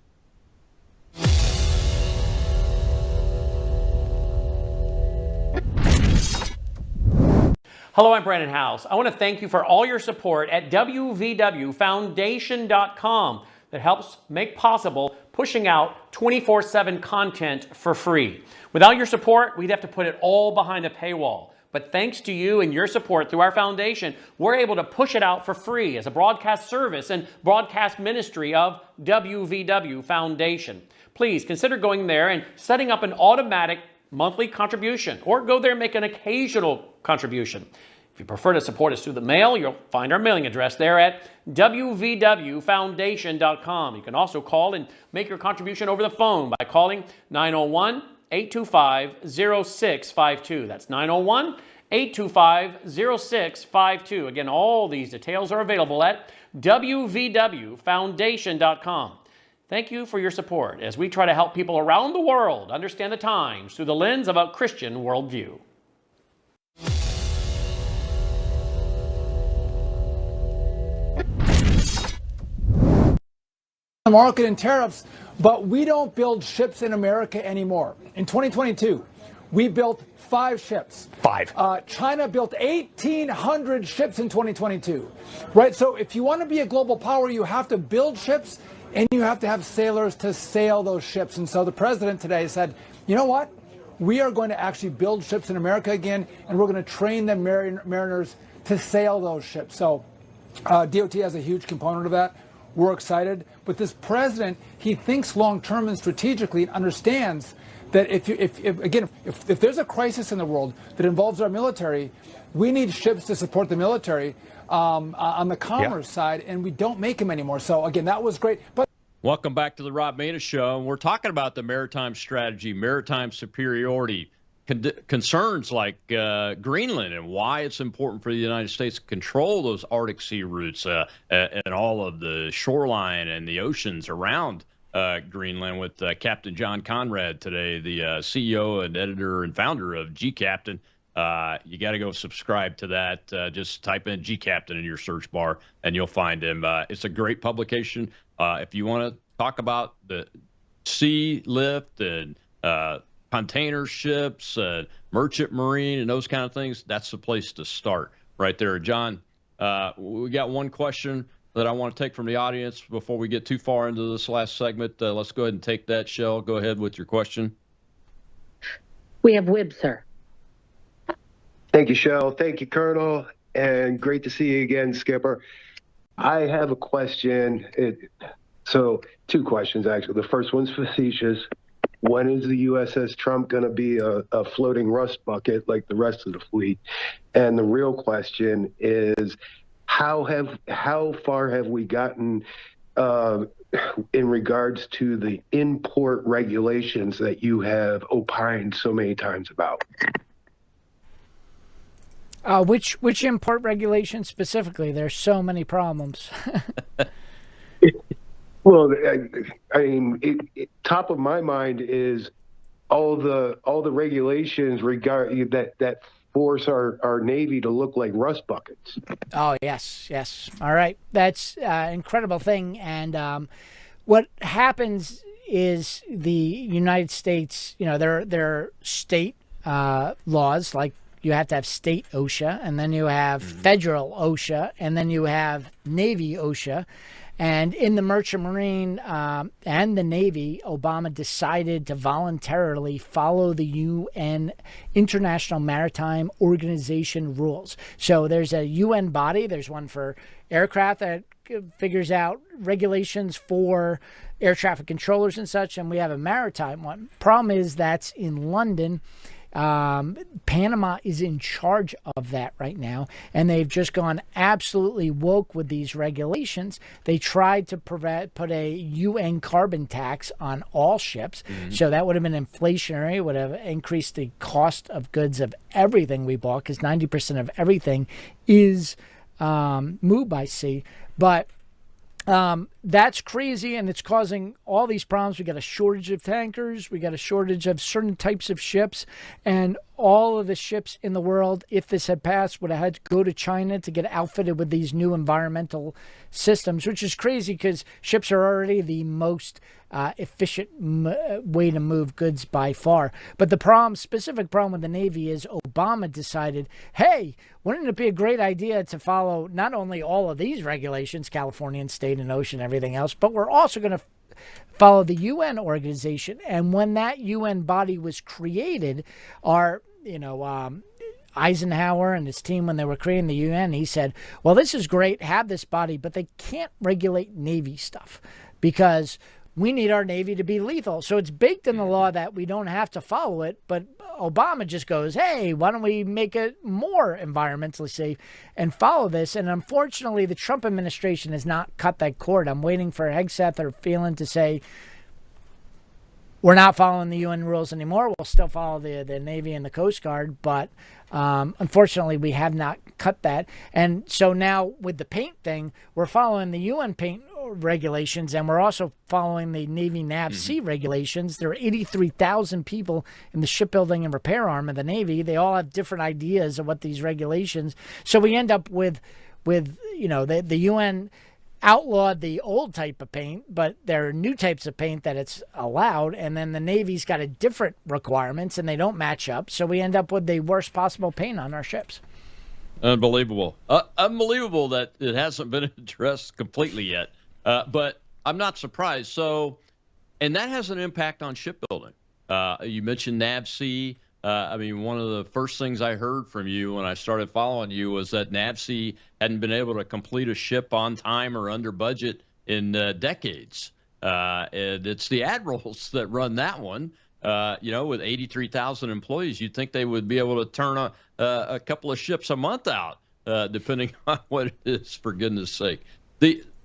Hello, I'm Brandon House. I want to thank you for all your support at wvwfoundation.com that helps make possible pushing out 24/7 content for free. Without your support, we'd have to put it all behind a paywall. But thanks to you and your support through our foundation, we're able to push it out for free as a broadcast service and broadcast ministry of WVW Foundation. Please consider going there and setting up an automatic monthly contribution, or go there and make an occasional contribution. If you prefer to support us through the mail, you'll find our mailing address there at wvwfoundation.com. You can also call and make your contribution over the phone by calling 901-825-0652. That's 901-825-0652. Again, all these details are available at wvwfoundation.com. Thank you for your support as we try to help people around the world understand the times through the lens of a Christian worldview. The market and tariffs, but we don't build ships in America anymore. In 2022, we built 5 ships. 5. China built 1,800 ships in 2022, right? So if you want to be a global power, you have to build ships and you have to have sailors to sail those ships. And so the president today said, you know what? We are going to actually build ships in America again, and we're going to train the mariners to sail those ships. So DOT has a huge component of that. We're excited. But this president, he thinks long-term and strategically, and understands that if there's a crisis in the world that involves our military, we need ships to support the military on the commerce side, and we don't make them anymore. So again, that was great. But welcome back to the Rob Maness Show. And we're talking about the maritime strategy, maritime superiority, concerns like Greenland, and why it's important for the United States to control those Arctic sea routes and all of the shoreline and the oceans around Greenland, with Captain John Conrad today, the CEO and editor and founder of G-Captain. You got to go subscribe to that. Just type in G-Captain in your search bar and you'll find him. It's a great publication. If you want to talk about the sea lift and container ships, merchant marine, and those kind of things, that's the place to start right there. John, we got one question that I want to take from the audience before we get too far into this last segment. Let's go ahead and take that, Shell. Go ahead with your question. We have Wib, sir. Thank you, Shell. Thank you, Colonel. And great to see you again, Skipper. I have a question. So 2 questions, actually. The first one's facetious. When is the USS Trump going to be a floating rust bucket like the rest of the fleet? And the real question is, how far have we gotten in regards to the import regulations that you have opined so many times about? Which import regulations specifically? There's so many problems. Well, I mean, top of my mind is all the regulations that force our Navy to look like rust buckets. Oh yes. All right, that's an incredible thing. And what happens is the United States, there are state laws, like you have to have state OSHA, and then you have federal OSHA, and then you have Navy OSHA. And in the Merchant Marine and the Navy, Obama decided to voluntarily follow the UN International Maritime Organization rules. So there's a UN body. There's one for aircraft that figures out regulations for air traffic controllers and such, and we have a maritime one. Problem is that's in London. Panama is in charge of that right now, and they've just gone absolutely woke with these regulations. They tried to put a UN carbon tax on all ships, so that would have been inflationary, would have increased the cost of goods of everything we bought, because 90% of everything is moved by sea. But that's crazy, and it's causing all these problems. We got a shortage of tankers. We got a shortage of certain types of ships, and all of the ships in the world, if this had passed, would have had to go to China to get outfitted with these new environmental systems, which is crazy because ships are already the most efficient way to move goods by far. But the specific problem with the Navy is Obama decided, hey, wouldn't it be a great idea to follow not only all of these regulations, California and state and ocean, everything else, but we're also going to follow the UN organization. And when that UN body was created, Eisenhower and his team, when they were creating the UN, he said, well, this is great, have this body, but they can't regulate Navy stuff because we need our Navy to be lethal. So it's baked in the law that we don't have to follow it, but Obama just goes, hey, why don't we make it more environmentally safe and follow this? And unfortunately, the Trump administration has not cut that cord. I'm waiting for Hegseth or Phelan to say, we're not following the UN rules anymore. We'll still follow the Navy and the Coast Guard, but unfortunately, we have not cut that. And so now with the paint thing, we're following the UN paint regulations, and we're also following the Navy NAVC regulations. There are 83,000 people in the shipbuilding and repair arm of the Navy. They all have different ideas of what these regulations. So we end up with the UN outlawed the old type of paint, but there are new types of paint that it's allowed, and then the Navy's got a different requirements, and they don't match up. So we end up with the worst possible paint on our ships. Unbelievable. Unbelievable that it hasn't been addressed completely yet. But I'm not surprised. So, and that has an impact on shipbuilding. You mentioned NAVC. One of the first things I heard from you when I started following you was that NAVC hadn't been able to complete a ship on time or under budget in decades. And it's the admirals that run that one. With 83,000 employees, you'd think they would be able to turn a couple of ships a month out, depending on what it is, for goodness sake.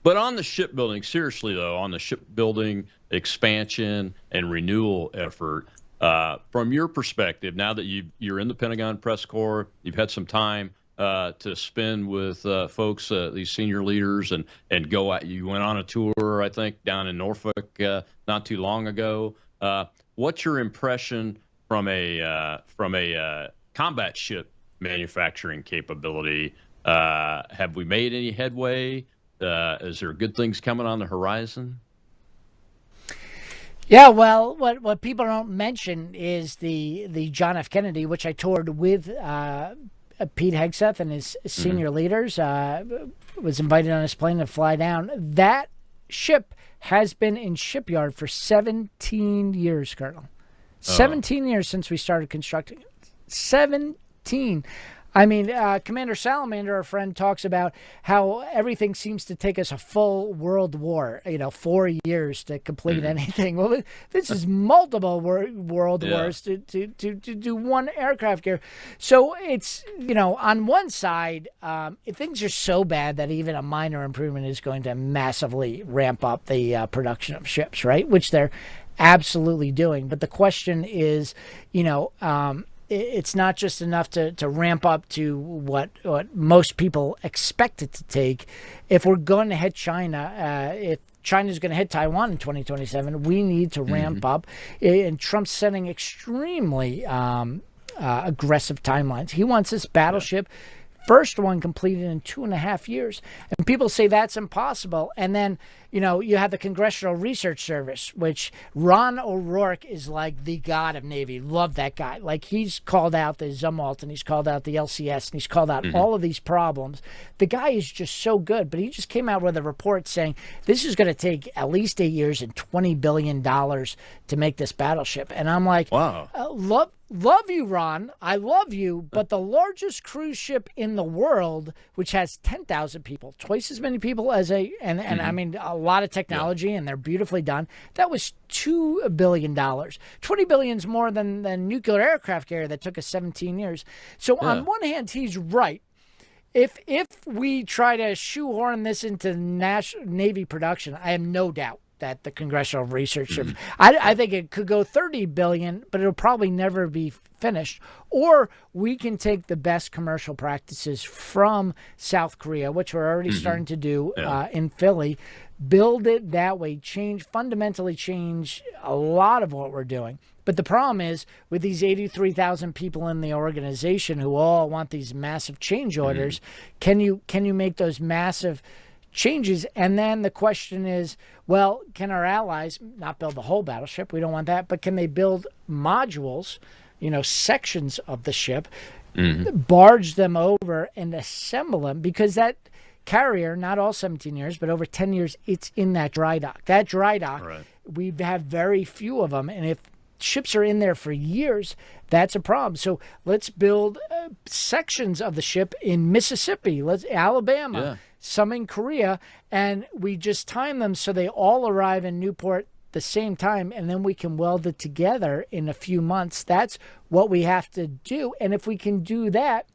But on the shipbuilding, seriously, though, on the shipbuilding expansion and renewal effort, from your perspective, now that you're in the Pentagon press corps, you've had some time to spend with folks, these senior leaders, and go out. You went on a tour, I think, down in Norfolk not too long ago. What's your impression from a combat ship manufacturing capability? Have we made any headway? Is there good things coming on the horizon? Yeah, well, what people don't mention is the John F. Kennedy, which I toured with Pete Hegseth and his senior leaders, was invited on his plane to fly down. That ship has been in shipyard for 17 years, Colonel. 17 years since we started constructing it. 17. Commander Salamander, our friend, talks about how everything seems to take us a full world war, 4 years to complete anything. Well, this is multiple world wars to do one aircraft carrier. So it's, on one side, things are so bad that even a minor improvement is going to massively ramp up the production of ships, right? Which they're absolutely doing. But the question is, it's not just enough to ramp up to what most people expect it to take. If we're going to hit China, if China's going to hit Taiwan in 2027, we need to ramp up. And Trump's setting extremely aggressive timelines. He wants this battleship, first one completed in 2.5 years. And people say that's impossible. And then, you have the Congressional Research Service, which Ron O'Rourke is like the god of Navy. Love that guy. Like, he's called out the Zumwalt, and he's called out the LCS, and he's called out all of these problems. The guy is just so good, but he just came out with a report saying this is going to take at least 8 years and $20 billion to make this battleship. And I'm like, wow. Love you, Ron. I love you. But the largest cruise ship in the world, which has 10,000 people, twice as many people as I mean, a lot of technology, and they're beautifully done. That was $2 billion. $20 billion is more than the nuclear aircraft carrier that took us 17 years. So on one hand, he's right. If we try to shoehorn this into Navy production, I have no doubt that the Congressional Research Service, I think it could go $30 billion, but it'll probably never be finished. Or we can take the best commercial practices from South Korea, which we're already starting to do in Philly, build it that way, fundamentally change a lot of what we're doing. But the problem is, with these 83,000 people in the organization who all want these massive change orders, can you make those massive changes? And then the question is, well, can our allies not build the whole battleship? We don't want that. But can they build modules, sections of the ship, barge them over and assemble them? Because that carrier, not all 17 years, but over 10 years, it's in that dry dock. That dry dock, we have very few of them. And if ships are in there for years, that's a problem. So let's build sections of the ship in Mississippi, Alabama, some in Korea, and we just time them so they all arrive in Newport the same time, and then we can weld it together in a few months. That's what we have to do. And if we can do that,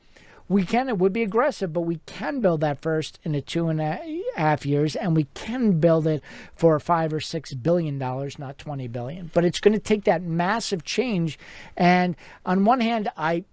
it would be aggressive, but we can build that first in 2.5 years, and we can build it for $5 or $6 billion, not $20 billion. But it's going to take that massive change. And on one hand, I'm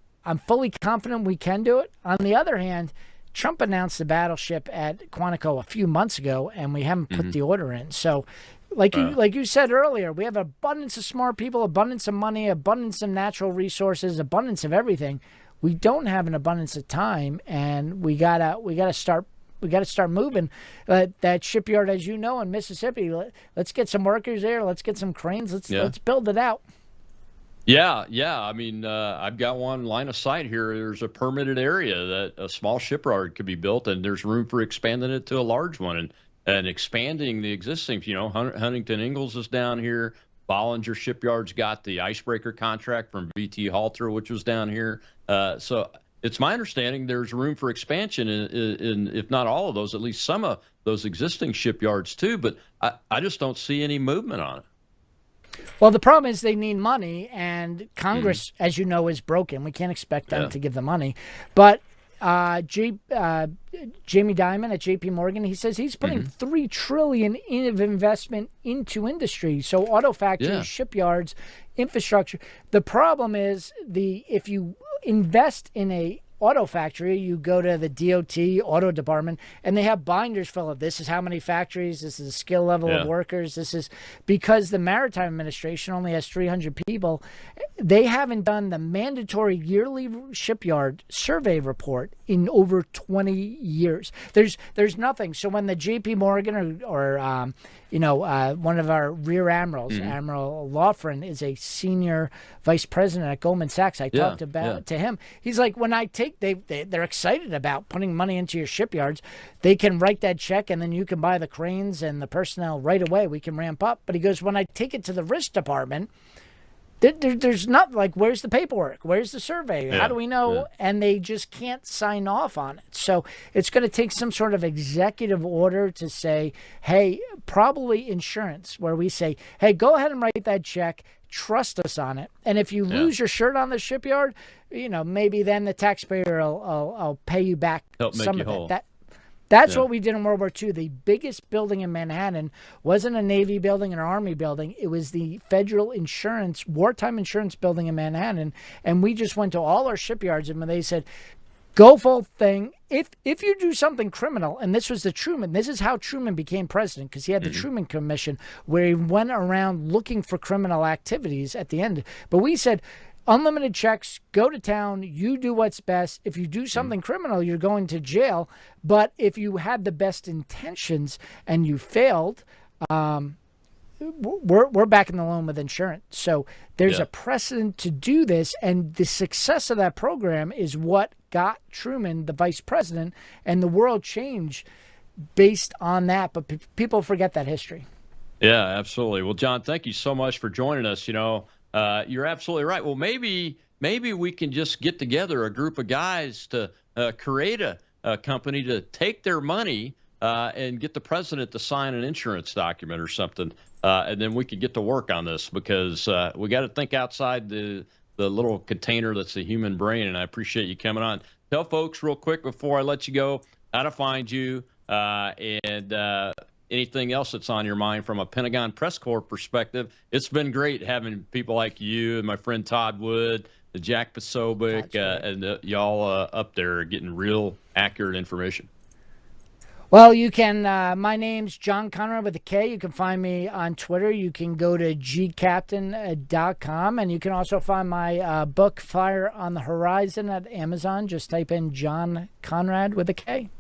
fully confident we can do it. On the other hand, Trump announced the battleship at Quantico a few months ago, and we haven't put the order in. So, like you said earlier, we have abundance of smart people, abundance of money, abundance of natural resources, abundance of everything. We don't have an abundance of time, and we gotta start moving. That shipyard, as you know, in Mississippi, let's get some workers there. Let's get some cranes. Let's build it out. Yeah. I mean, I've got one line of sight here. There's a permitted area that a small shipyard could be built, and there's room for expanding it to a large one and expanding the existing. Huntington Ingalls is down here. Bollinger Shipyard's got the icebreaker contract from VT Halter, which was down here. So it's my understanding there's room for expansion in if not all of those, at least some of those existing shipyards too. But I just don't see any movement on it. Well, the problem is they need money, and Congress, as you know, is broken. We can't expect them to give the money. But Jamie Dimon at J.P. Morgan, he says he's putting $3 trillion of investment into industry. So auto factories, shipyards, infrastructure. The problem is if you invest in a auto factory, you go to the DOT auto department, and they have binders full of this is how many factories, this is the skill level of workers, this is because the Maritime Administration only has 300 people. They haven't done the mandatory yearly shipyard survey report in over 20 years. There's nothing. So when the J.P. Morgan or one of our rear admirals, Admiral Lawfren, is a senior vice president at Goldman Sachs. I talked to him. He's like, when I take, they're excited about putting money into your shipyards. They can write that check, and then you can buy the cranes and the personnel right away. We can ramp up. But he goes, when I take it to the risk department, there's not like, where's the paperwork? Where's the survey? How do we know? And they just can't sign off on it. So it's going to take some sort of executive order to say, hey, probably insurance, where we say, hey, go ahead and write that check. Trust us on it. And if you lose your shirt on the shipyard, maybe then the taxpayer will pay you back some of it. That's what we did in World War II. The biggest building in Manhattan wasn't a Navy building, an Army building. It was the federal insurance, wartime insurance building in Manhattan. And we just went to all our shipyards, and they said, go full thing. If you do something criminal, and this was this is how Truman became president, because he had the Truman Commission, where he went around looking for criminal activities at the end. But we said, unlimited checks, go to town, you do what's best. If you do something criminal, you're going to jail. But if you had the best intentions and you failed, we're back in the loan with insurance. So there's a precedent to do this, and the success of that program is what got Truman the vice president, and the world changed based on that. But people forget that history. Yeah, absolutely. Well, John, thank you so much for joining us. You're absolutely right. Well, maybe we can just get together a group of guys to create a company to take their money and get the president to sign an insurance document or something. And then we could get to work on this, because we got to think outside the little container that's the human brain. And I appreciate you coming on. Tell folks real quick before I let you go how to find you and anything else that's on your mind from a Pentagon Press Corps perspective. It's been great having people like you and my friend Todd Wood, the Jack Posobiec, and y'all up there getting real accurate information. Well, you can, my name's John Conrad with a K. You can find me on Twitter. You can go to gcaptain.com, and you can also find my book, Fire on the Horizon, at Amazon. Just type in John Conrad with a K.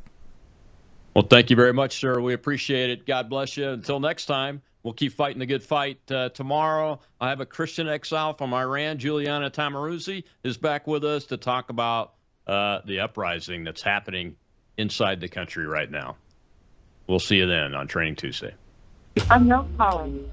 Well, thank you very much, sir. We appreciate it. God bless you. Until next time, we'll keep fighting the good fight. Tomorrow, I have a Christian exile from Iran. Juliana Tamaruzzi is back with us to talk about the uprising that's happening inside the country right now. We'll see you then on Training Tuesday. I'm not calling.